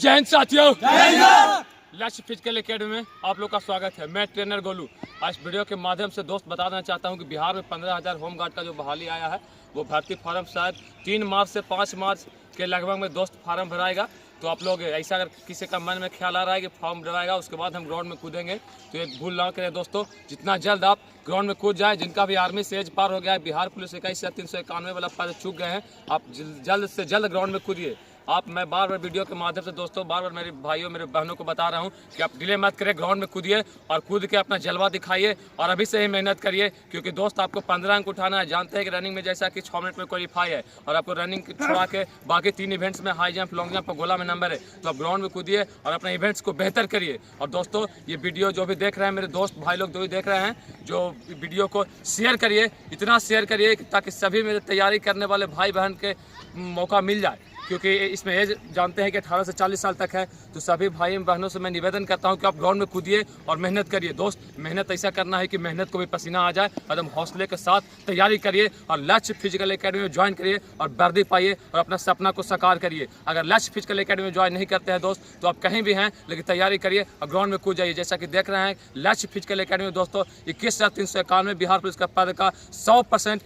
जय हिंद साथियों, लक्ष्य फिजिकल एकेडमी में आप लोग का स्वागत है। मैं ट्रेनर गोलू। आज वीडियो के माध्यम से दोस्त बता देना चाहता हूं कि बिहार में 15,000 होमगार्ड का जो बहाली आया है वो भर्ती फार्म शायद 3 मार्च से 5 मार्च के लगभग में दोस्त फार्म भराएगा। तो आप लोग ऐसा अगर किसी का मन में ख्याल आ रहा है कि फॉर्म भराएगा उसके बाद हम ग्राउंड में कूदेंगे तो ये भूल ना करें दोस्तों, जितना जल्द आप ग्राउंड में कूद जाए। जिनका भी आर्मी से एज पार हो गया है, बिहार पुलिस 21,391 वाला पद चूक गए हैं, आप जल्द से जल्द ग्राउंड में कूदिए। मैं बार बार वीडियो के माध्यम से दोस्तों बार बार मेरे भाइयों मेरे बहनों को बता रहा हूं कि आप डिले मत करें, ग्राउंड में कूदिए और कूद के अपना जलवा दिखाइए और अभी से ही मेहनत करिए, क्योंकि दोस्त आपको 15 अंक उठाना है। जानते हैं कि रनिंग में जैसा कि 6 मिनट में क्वालिफाई है और आपको रनिंग छोड़ा के बाकी 3 इवेंट्स में हाई जंप, लॉन्ग जंप और गोला में नंबर है, तो आप ग्राउंड में कूदिए और अपने इवेंट्स को बेहतर करिए। और दोस्तों ये वीडियो जो भी देख रहे हैं मेरे दोस्त भाई लोग जो भी देख रहे हैं, जो वीडियो को शेयर करिए, इतना शेयर करिए ताकि सभी मेरे तैयारी करने वाले भाई बहन के मौका मिल जाए, क्योंकि इसमें एज जानते हैं कि 18 से 40 साल तक है। तो सभी भाई बहनों से मैं निवेदन करता हूं कि आप ग्राउंड में कूदिए और मेहनत करिए। दोस्त मेहनत ऐसा करना है कि मेहनत को भी पसीना आ जाए, एकदम हौसले के साथ तैयारी करिए और लक्ष्य फिजिकल एकेडमी में ज्वाइन करिए और वर्दी पाइए और अपना सपना को साकार करिए। अगर लक्ष्य फिजिकल एकेडमी में ज्वाइन नहीं करते हैं दोस्त तो आप कहीं भी हैं, लेकिन तैयारी करिए और ग्राउंड में कूद जाइए। जैसा कि देख रहे हैं लक्ष्य फिजिकल एकेडमी में दोस्तों 21,391 बिहार पुलिस का पद का 100%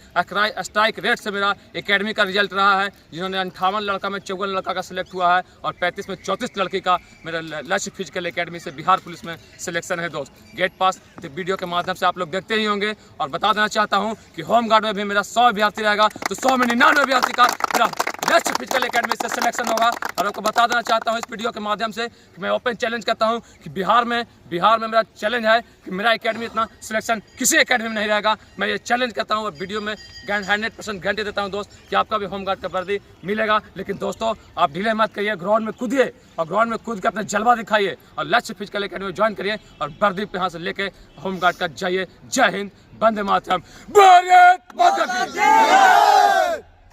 स्ट्राइक रेट से मेरा एकेडमी का रिजल्ट रहा है, जिन्होंने 58 लड़का में 54 लड़का का सिलेक्ट हुआ है और 35 में 34 लड़की का मेरा लक्ष्य फिजिकल एकेडमी से बिहार पुलिस में सिलेक्शन है। दोस्त गेट पास तो वीडियो के माध्यम से आप लोग देखते ही होंगे। और बता देना चाहता हूं कि होमगार्ड में भी मेरा 100 अभ्यर्थी रहेगा, तो 100 में 99 अभ्यर्थी का मेरा लक्ष्य फिजिकल एकेडमी से सिलेक्शन होगा। और आपको बता देना चाहता हूं इस वीडियो के माध्यम से कि मैं ओपन चैलेंज करता हूं कि बिहार में मेरा चैलेंज है कि मेरा एकेडमी इतना सिलेक्शन किसी एकेडमी में नहीं रहेगा। मैं ये चैलेंज करता हूं और वीडियो में 100% गारंटी देता हूं दोस्त कि आपका भी होमगार्ड का वर्दी मिलेगा। लेकिन दोस्तों आप डिले मत करिए, ग्राउंड में कूदिए और ग्राउंड में कूद के अपना जलवा दिखाइए और लक्ष्य फिजिकल एकेडमी में ज्वाइन करिए और वर्दी यहाँ से लेके होमगार्ड का जाइए। जय हिंद, वंदे मातरम, भारत माता की।